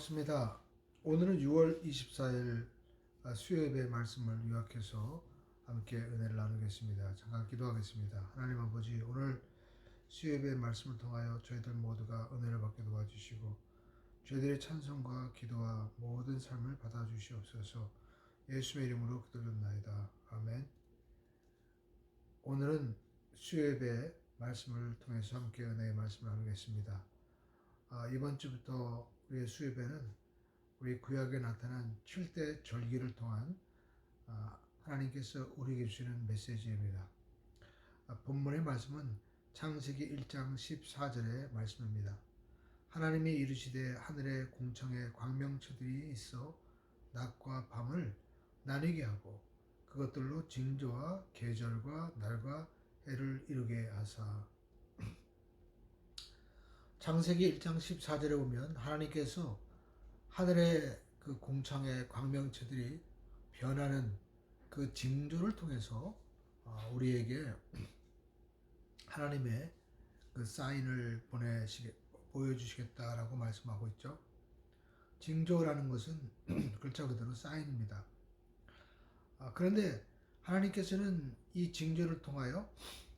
반갑습니다. 오늘은 6월 24일 수요예배 말씀을 요약해서 함께 은혜를 나누겠습니다. 잠깐 기도하겠습니다. 하나님 아버지, 오늘 수요예배 말씀을 통하여 저희들 모두가 은혜를 받게 도와주시고 저희들의 찬송과 기도와 모든 삶을 받아주시옵소서. 예수의 이름으로 기도드립나이다. 아멘. 오늘은 수요예배 말씀을 통해서 함께 은혜의 말씀을 나누겠습니다. 이번 주부터 우리의 수요예배는 우리 구약에 나타난 7대 절기를 통한 하나님께서 우리에게 주시는 메시지입니다. 본문의 말씀은 창세기 1장 14절의 말씀입니다. 하나님이 이르시되 하늘에 공청에 광명체들이 있어 낮과 밤을 나뉘게 하고 그것들로 징조와 계절과 날과 해를 이루게 하사. 창세기 1장 14절에 보면 하나님께서 하늘의 그 공창의 광명체들이 변하는 그 징조를 통해서 우리에게 하나님의 그 사인을 보여주시겠다라고 말씀하고 있죠. 징조라는 것은 글자 그대로 사인입니다. 그런데 하나님께서는 이 징조를 통하여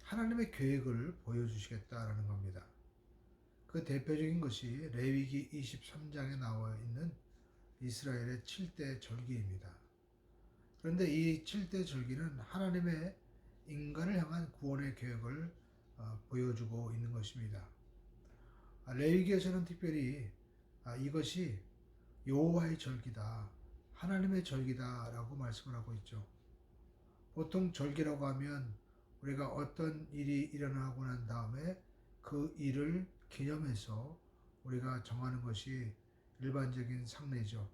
하나님의 계획을 보여주시겠다라는 겁니다. 그 대표적인 것이 레위기 23장에 나와 있는 이스라엘의 7대 절기입니다. 그런데 이 7대 절기는 하나님의 인간을 향한 구원의 계획을 보여주고 있는 것입니다. 레위기에서는 특별히 이것이 여호와의 절기다, 하나님의 절기다라고 말씀을 하고 있죠. 보통 절기라고 하면 우리가 어떤 일이 일어나고 난 다음에 그 일을 기념해서 우리가 정하는 것이 일반적인 상례죠.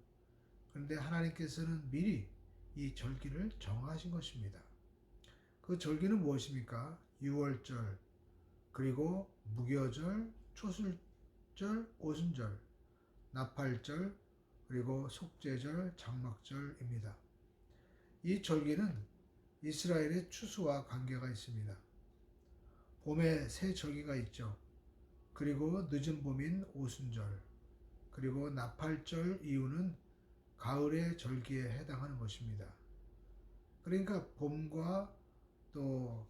그런데 하나님께서는 미리 이 절기를 정하신 것입니다. 그 절기는 무엇입니까? 유월절, 그리고 무교절, 초술절, 오순절, 나팔절, 그리고 속죄절, 장막절입니다. 이 절기는 이스라엘의 추수와 관계가 있습니다. 봄에 새 절기가 있죠. 그리고 늦은 봄인 오순절, 그리고 나팔절 이후는 가을의 절기에 해당하는 것입니다. 그러니까 봄과 또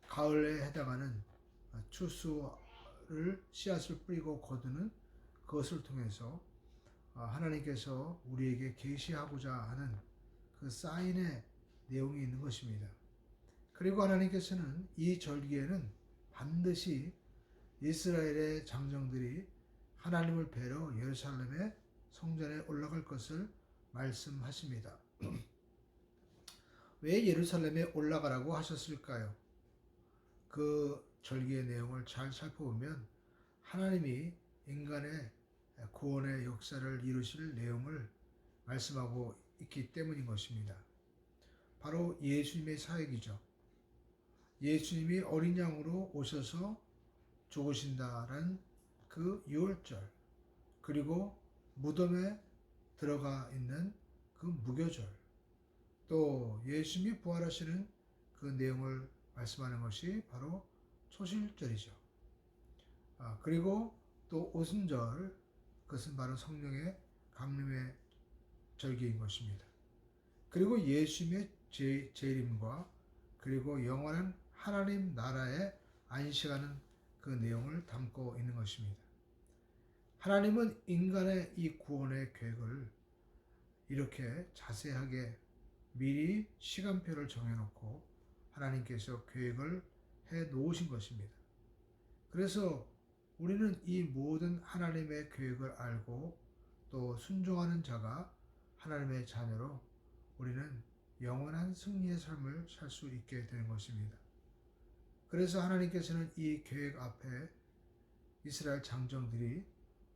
가을에 해당하는 추수를 씨앗을 뿌리고 거두는 그것을 통해서 하나님께서 우리에게 계시하고자 하는 그 사인의 내용이 있는 것입니다. 그리고 하나님께서는 이 절기에는 반드시 이스라엘의 장정들이 하나님을 뵈러 예루살렘의 성전에 올라갈 것을 말씀하십니다. 왜 예루살렘에 올라가라고 하셨을까요? 그 절기의 내용을 잘 살펴보면 하나님이 인간의 구원의 역사를 이루실 내용을 말씀하고 있기 때문인 것입니다. 바로 예수님의 사역이죠. 예수님이 어린 양으로 오셔서 죽으신다라는 그 유월절, 그리고 무덤에 들어가 있는 그 무교절, 또 예수님이 부활하시는 그 내용을 말씀하는 것이 바로 초실절이죠. 그리고 또 오순절, 그것은 바로 성령의 강림의 절기인 것입니다. 그리고 예수님의 재림과 그리고 영원한 하나님 나라에 안식하는 그 내용을 담고 있는 것입니다. 하나님은 인간의 이 구원의 계획을 이렇게 자세하게 미리 시간표를 정해놓고 하나님께서 계획을 해 놓으신 것입니다. 그래서 우리는 이 모든 하나님의 계획을 알고 또 순종하는 자가 하나님의 자녀로 우리는 영원한 승리의 삶을 살 수 있게 되는 것입니다. 그래서 하나님께서는 이 계획 앞에 이스라엘 장정들이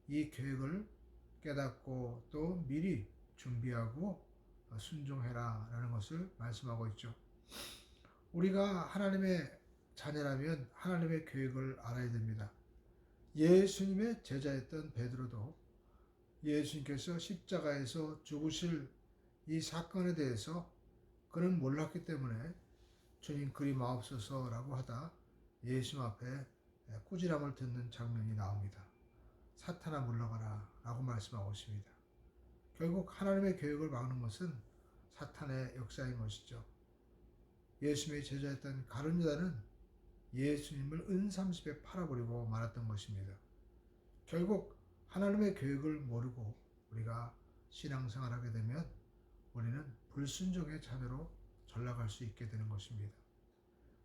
이 계획을 깨닫고 또 미리 준비하고 순종해라 라는 것을 말씀하고 있죠. 우리가 하나님의 자녀라면 하나님의 계획을 알아야 됩니다. 예수님의 제자였던 베드로도 예수님께서 십자가에서 죽으실 이 사건에 대해서 그는 몰랐기 때문에 주님 그리 마옵소서라고 하다 예수님 앞에 꾸지람을 듣는 장면이 나옵니다. 사탄아 물러가라 라고 말씀하고 있습니다. 결국 하나님의 계획을 막는 것은 사탄의 역사인 것이죠. 예수님의 제자였던 가룟 유다는 예수님을 은30에 팔아버리고 말았던 것입니다. 결국 하나님의 계획을 모르고 우리가 신앙생활하게 되면 우리는 불순종의 자녀로 전락할 수 있게 되는 것입니다.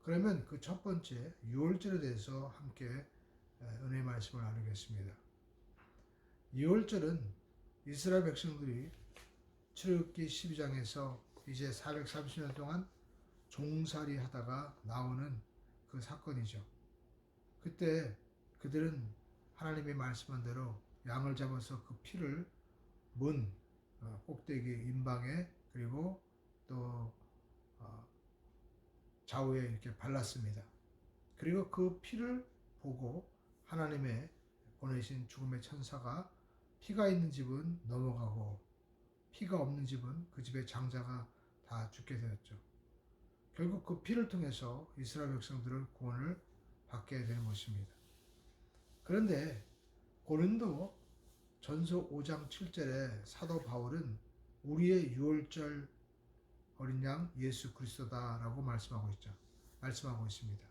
그러면 그 첫 번째 유월절에 대해서 함께 은혜의 말씀을 나누겠습니다. 유월절은 이스라엘 백성들이 출애굽기 12장에서 이제 430년 동안 종살이 하다가 나오는 그 사건이죠. 그때 그들은 하나님이 말씀한 대로 양을 잡아서 그 피를 문 꼭대기 임방에 그리고 또 좌우에 이렇게 발랐습니다. 그리고 그 피를 보고 하나님의 보내신 죽음의 천사가 피가 있는 집은 넘어가고 피가 없는 집은 그 집의 장자가 다 죽게 되었죠. 결국 그 피를 통해서 이스라엘 백성들은 구원을 받게 되는 것입니다. 그런데 고린도 전서 5장 7절에 사도 바울은 우리의 유월절 어린 양 예수 그리스도다라고 말씀하고 있습니다.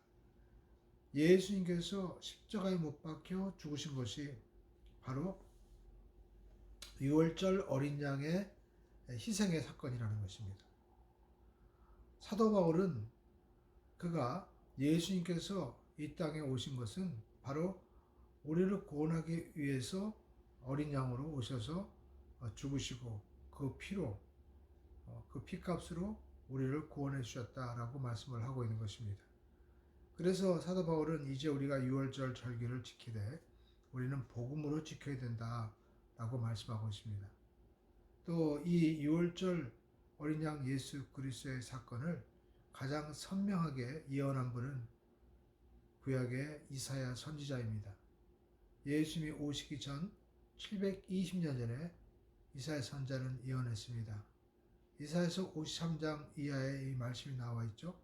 예수님께서 십자가에 못 박혀 죽으신 것이 바로 유월절 어린 양의 희생의 사건이라는 것입니다. 사도 바울은 그가 예수님께서 이 땅에 오신 것은 바로 우리를 구원하기 위해서 어린 양으로 오셔서 죽으시고 그 피로 그 피값으로 우리를 구원해 주셨다라고 말씀을 하고 있는 것입니다. 그래서 사도 바울은 이제 우리가 유월절 절기를 지키되 우리는 복음으로 지켜야 된다라고 말씀하고 있습니다. 또 이 유월절 어린 양 예수 그리스도의 사건을 가장 선명하게 예언한 분은 구약의 이사야 선지자입니다. 예수님이 오시기 전 720년 전에 이사야 선지자는 예언했습니다. 이사야서 53장 이하에 이 말씀이 나와 있죠.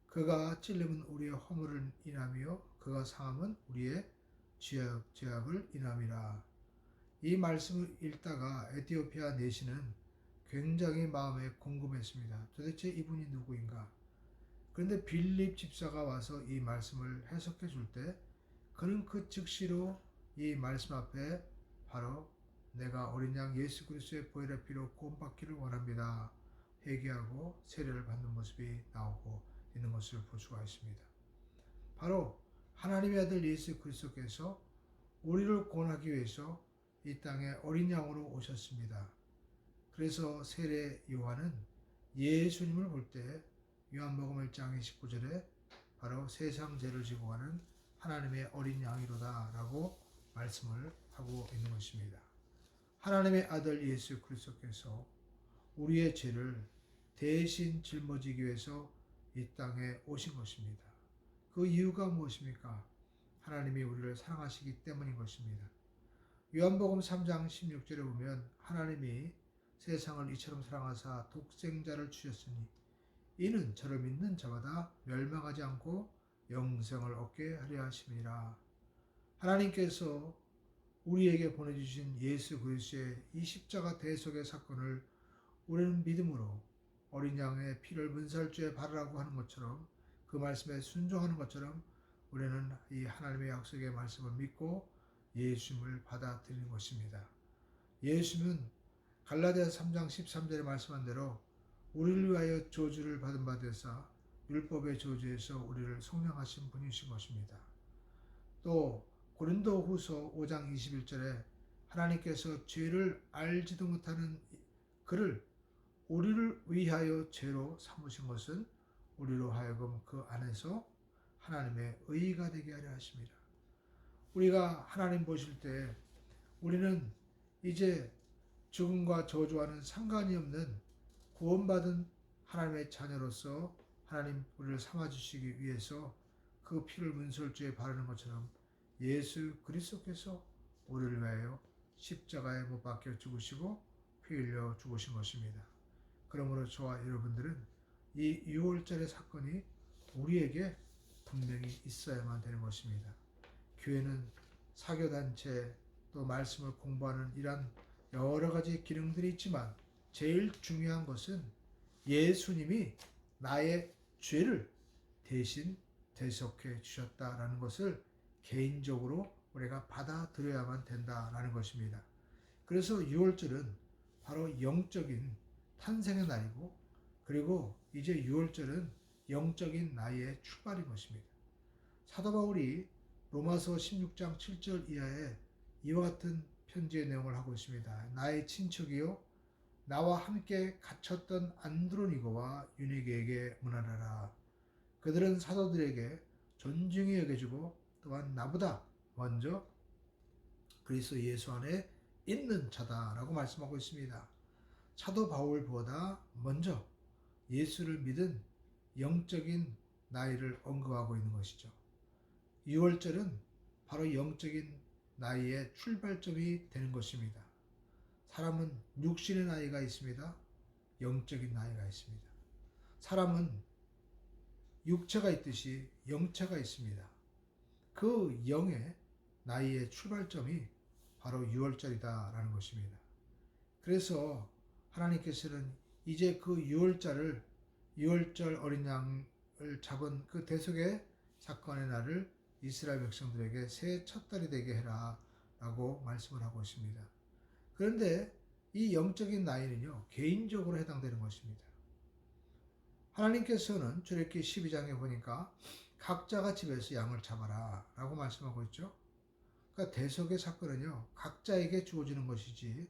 그가 찔림은 우리의 허물을 인하며 그가 상함은 우리의 죄악을 인함이라. 이 말씀을 읽다가 에티오피아 내시는 굉장히 마음에 궁금했습니다. 도대체 이분이 누구인가? 그런데 빌립 집사가 와서 이 말씀을 해석해 줄 때 그는 그 즉시로 이 말씀 앞에 바로 내가 어린 양 예수 그리스도의 보혈의 피로 구원받기를 원합니다. 회개하고 세례를 받는 모습이 나오고 있는 것을 볼 수가 있습니다. 바로 하나님의 아들 예수 그리스도께서 우리를 구원하기 위해서 이 땅에 어린 양으로 오셨습니다. 그래서 세례 요한은 예수님을 볼 때 요한복음 1장 29절에 바로 세상 죄를 지고 가는 하나님의 어린 양이로다 라고 말씀을 하고 있는 것입니다. 하나님의 아들 예수 그리스도께서 우리의 죄를 대신 짊어지기 위해서 이 땅에 오신 것입니다. 그 이유가 무엇입니까? 하나님이 우리를 사랑하시기 때문인 것입니다. 요한복음 3장 16절에 보면 하나님이 세상을 이처럼 사랑하사 독생자를 주셨으니 이는 저를 믿는 자마다 멸망하지 않고 영생을 얻게 하려 하심이라. 하나님께서 우리에게 보내주신 예수 그리스도의 이 십자가 대속의 사건을 우리는 믿음으로 어린 양의 피를 문설주에 바르라고 하는 것처럼 그 말씀에 순종하는 것처럼 우리는 이 하나님의 약속의 말씀을 믿고 예수님을 받아들이는 것입니다. 예수님은 갈라디아서 3장 13절에 말씀한 대로 우리를 위하여 저주를 받은 바 되사 율법의 저주에서 우리를 속량하신 분이신 것입니다. 또 고린도후서 5장 21절에 하나님께서 죄를 알지도 못하는 그를 우리를 위하여 죄로 삼으신 것은 우리로 하여금 그 안에서 하나님의 의가 되게 하려 하심이라. 우리가 하나님 보실 때 우리는 이제 죽음과 저주와는 상관이 없는 구원받은 하나님의 자녀로서 하나님 우리를 삼아주시기 위해서 그 피를 문설주에 바르는 것처럼 예수 그리스도께서 우리를 위하여 십자가에 못 박혀 죽으시고 피 흘려 죽으신 것입니다. 그러므로 저와 여러분들은 이 유월절의 사건이 우리에게 분명히 있어야만 되는 것입니다. 교회는 사교단체 또 말씀을 공부하는 이런 여러 가지 기능들이 있지만 제일 중요한 것은 예수님이 나의 죄를 대신 대속해 주셨다라는 것을 개인적으로 우리가 받아들여야만 된다라는 것입니다. 그래서 6월절은 바로 영적인 탄생의 날이고, 그리고 이제 6월절은 영적인 나이의 출발인 것입니다. 사도 바울이 로마서 16장 7절 이하에 이와 같은 편지의 내용을 하고 있습니다. 나의 친척이요 나와 함께 갇혔던 안드로니고와 유니게에게 문안하라. 그들은 사도들에게 존중히 여겨지고 또한 나보다 먼저 그리스도 예수 안에 있는 자다라고 말씀하고 있습니다. 사도 바울보다 먼저 예수를 믿은 영적인 나이를 언급하고 있는 것이죠. 6월절은 바로 영적인 나이의 출발점이 되는 것입니다. 사람은 육신의 나이가 있습니다. 영적인 나이가 있습니다. 사람은 육체가 있듯이 영체가 있습니다. 그 영의 나이의 출발점이 바로 6월절이다라는 것입니다. 그래서 하나님께서는 이제 그 6월절 어린 양을 잡은 그 대속의 사건의 날을 이스라엘 백성들에게 새 첫 달이 되게 해라 라고 말씀을 하고 있습니다. 그런데 이 영적인 나이는요, 개인적으로 해당되는 것입니다. 하나님께서는 출애굽기 12장에 보니까 각자가 집에서 양을 잡아라 라고 말씀하고 있죠. 그러니까 대속의 사건은요, 각자에게 주어지는 것이지,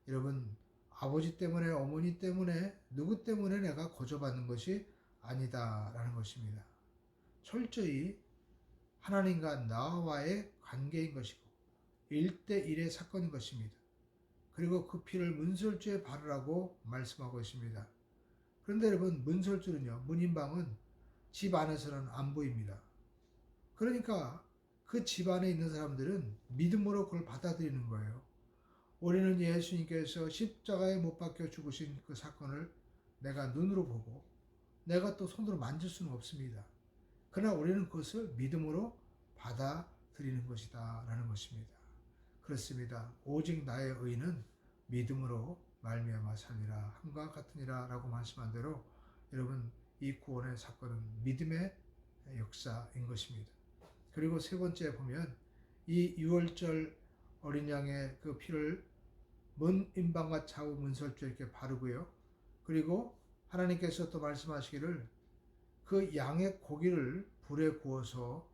여러분, 아버지 때문에, 어머니 때문에, 누구 때문에 내가 거저받는 것이 아니다라는 것입니다. 철저히 하나님과 나와의 관계인 것이고 1대1의 사건인 것입니다. 그리고 그 피를 문설주에 바르라고 말씀하고 있습니다. 그런데 여러분, 문설주는요, 문인방은 집 안에서는 안 보입니다. 그러니까 그 집 안에 있는 사람들은 믿음으로 그걸 받아들이는 거예요. 우리는 예수님께서 십자가에 못 박혀 죽으신 그 사건을 내가 눈으로 보고 내가 또 손으로 만질 수는 없습니다. 그러나 우리는 그것을 믿음으로 받아들이는 것이다 라는 것입니다. 그렇습니다. 오직 나의 의는 믿음으로 말미암아 살리라 함과 같으니라 라고 말씀한 대로 여러분, 이 구원의 사건은 믿음의 역사인 것입니다. 그리고 세 번째 보면 이 6월절 어린 양의 그 피를 문인방과 좌우 문설주에 이렇게 바르고요. 그리고 하나님께서 또 말씀하시기를 그 양의 고기를 불에 구워서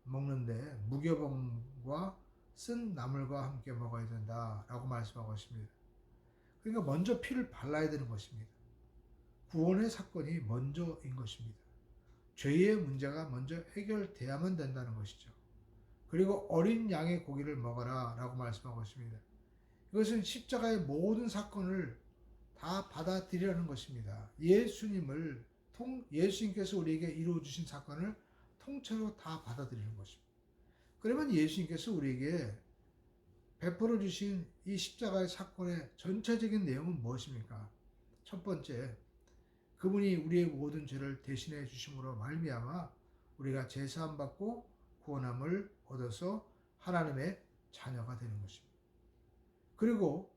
먹는데 무교병과 쓴 나물과 함께 먹어야 된다라고 말씀하고 있습니다. 그러니까 먼저 피를 발라야 되는 것입니다. 구원의 사건이 먼저인 것입니다. 죄의 문제가 먼저 해결돼야만 된다는 것이죠. 그리고 어린 양의 고기를 먹어라 라고 말씀하고 있습니다. 이것은 십자가의 모든 사건을 다 받아들이라는 것입니다. 예수님께서 우리에게 이루어주신 사건을 통째로 다 받아들이는 것입니다. 그러면 예수님께서 우리에게 베풀어 주신 이 십자가의 사건의 전체적인 내용은 무엇입니까? 첫 번째, 그분이 우리의 모든 죄를 대신해 주심으로 말미암아 우리가 제사함 받고 구원함을 얻어서 하나님의 자녀가 되는 것입니다. 그리고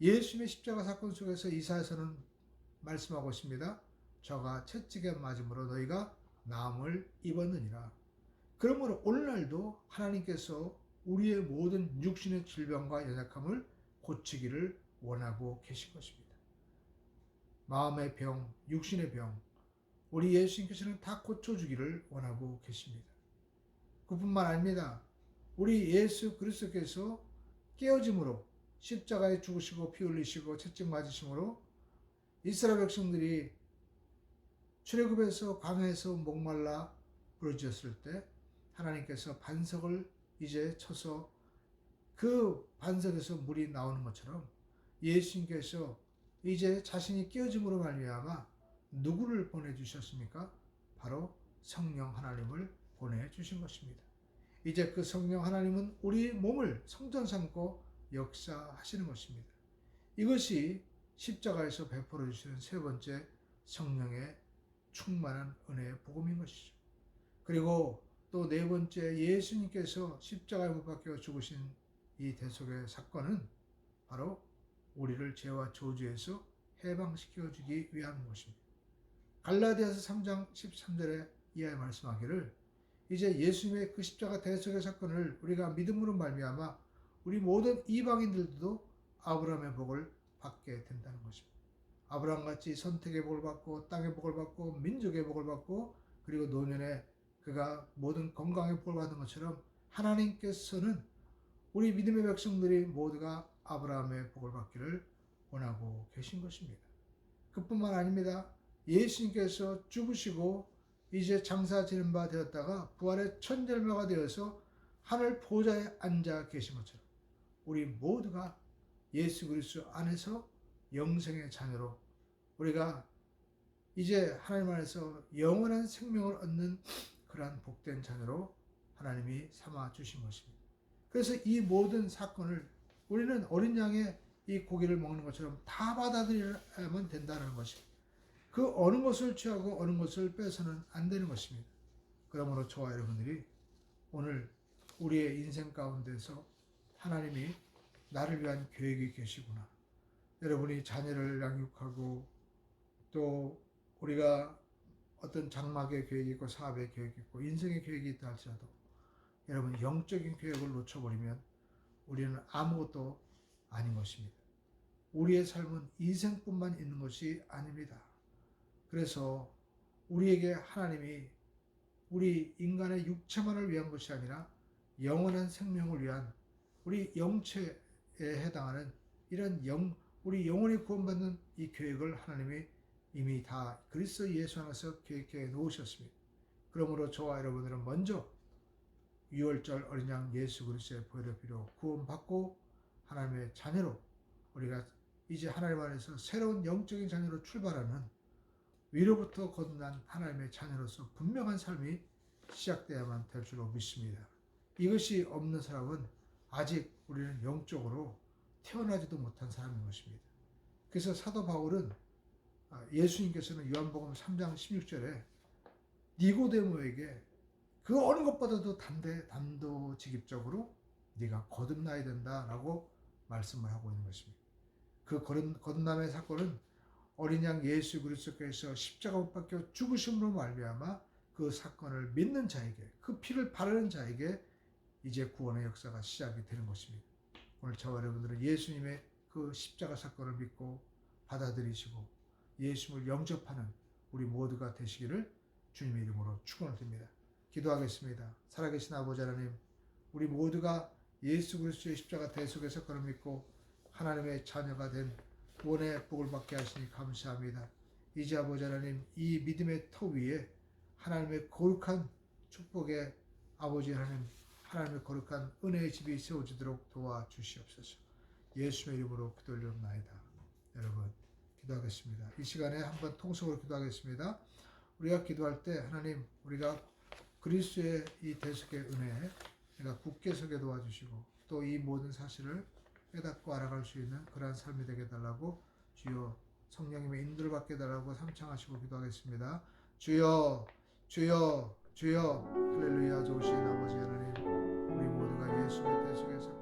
예수님의 십자가 사건 속에서 이사야서는 말씀하고 있습니다. 저가 채찍에 맞음으로 너희가 나음을 입었느니라. 그러므로 오늘날도 하나님께서 우리의 모든 육신의 질병과 연약함을 고치기를 원하고 계신 것입니다. 마음의 병, 육신의 병, 우리 예수님께서는 다 고쳐주기를 원하고 계십니다. 그뿐만 아닙니다. 우리 예수 그리스도께서 깨어짐으로 십자가에 죽으시고 피 흘리시고 채찍 맞으심으로 이스라엘 백성들이 출애굽에서 광야에서 목말라 부르짖었을 때 하나님께서 반석을 이제 쳐서 그 반석에서 물이 나오는 것처럼 예수님께서 이제 자신이 깨어짐으로 말미암아 누구를 보내주셨습니까? 바로 성령 하나님을 보내주신 것입니다. 이제 그 성령 하나님은 우리 몸을 성전 삼고 역사하시는 것입니다. 이것이 십자가에서 베풀어 주시는 세 번째 성령의 충만한 은혜의 복음인 것이죠. 그리고 또 네 번째, 예수님께서 십자가에 못 박혀 죽으신 이 대속의 사건은 바로 우리를 죄와 저주에서 해방시켜 주기 위한 것입니다. 갈라디아서 3장 13절에 이하에 말씀하기를 이제 예수님의 그 십자가 대속의 사건을 우리가 믿음으로 말미암아 우리 모든 이방인들도 아브라함의 복을 받게 된다는 것입니다. 아브라함같이 선택의 복을 받고 땅의 복을 받고 민족의 복을 받고 그리고 노년에 그가 모든 건강의 복을 받은 것처럼 하나님께서는 우리 믿음의 백성들이 모두가 아브라함의 복을 받기를 원하고 계신 것입니다. 그뿐만 아닙니다. 예수님께서 죽으시고 이제 장사 지는 바 되었다가 부활의 천절마가 되어서 하늘 보좌에 앉아 계신 것처럼 우리 모두가 예수 그리스도 안에서 영생의 자녀로 우리가 이제 하나님 안에서 영원한 생명을 얻는 그러한 복된 자녀로 하나님이 삼아 주신 것입니다. 그래서 이 모든 사건을 우리는 어린 양의 이 고기를 먹는 것처럼 다 받아들여야만 된다는 것입니다. 그 어느 것을 취하고 어느 것을 빼서는 안 되는 것입니다. 그러므로 저와 여러분들이 오늘 우리의 인생 가운데서 하나님이 나를 위한 계획이 계시구나. 여러분이 자녀를 양육하고 또 우리가 어떤 장막의 계획이 있고 사업의 계획이 있고 인생의 계획이 있다 할지라도 여러분 영적인 계획을 놓쳐버리면 우리는 아무것도 아닌 것입니다. 우리의 삶은 이생뿐만 있는 것이 아닙니다. 그래서 우리에게 하나님이 우리 인간의 육체만을 위한 것이 아니라 영원한 생명을 위한 우리 영체에 해당하는 이런 우리 영혼이 구원받는 이 계획을 하나님이 이미 다 그리스도 예수 안에서 계획해 놓으셨습니다. 그러므로 저와 여러분들은 먼저 유월절 어린 양 예수 그리스도의 보혈의 피로 구원받고 하나님의 자녀로 우리가 이제 하나님 안에서 새로운 영적인 자녀로 출발하는 위로부터 거듭난 하나님의 자녀로서 분명한 삶이 시작돼야만 될 줄로 믿습니다. 이것이 없는 사람은 아직 우리는 영적으로 태어나지도 못한 사람인 것입니다. 그래서 사도 바울은 예수님께서는 요한복음 3장 16절에 니고데모에게 그 어느 것보다도 단도직입적으로 네가 거듭나야 된다라고 말씀을 하고 있는 것입니다. 그 거듭남의 사건은 어린 양 예수 그리스도께서 십자가 못 박혀 죽으심으로 말미암아 그 사건을 믿는 자에게 그 피를 바르는 자에게 이제 구원의 역사가 시작이 되는 것입니다. 오늘 저와 여러분들은 예수님의 그 십자가 사건을 믿고 받아들이시고 예수님을 영접하는 우리 모두가 되시기를 주님의 이름으로 축원을 드립니다. 기도하겠습니다. 살아계신 아버지 하나님, 우리 모두가 예수 그리스도의 십자가 대속의 사건을 믿고 하나님의 자녀가 된 구원의 복을 받게 하시니 감사합니다. 이제 아버지 하나님, 이 믿음의 터 위에 하나님의 거룩한 축복의 아버지 하나님, 하나님의 거룩한 은혜의 집이 세워지도록 도와주시옵소서. 예수의 이름으로 기도 올려옵나이다. 여러분 기도하겠습니다. 이 시간에 한번 통성으로 기도하겠습니다. 우리가 기도할 때 하나님, 우리가 그리스도의 이 대속의 은혜에 내가 굳게 서게 도와주시고 또 이 모든 사실을 깨닫고 알아갈 수 있는 그러한 삶이 되게 해달라고 주여 성령님의 인도를 받게 해달라고 삼창하시고 기도하겠습니다. 주여 주여 주여 할렐루야. 좋으신 아버지 하나님, 우리 모두가 예수의 대속에서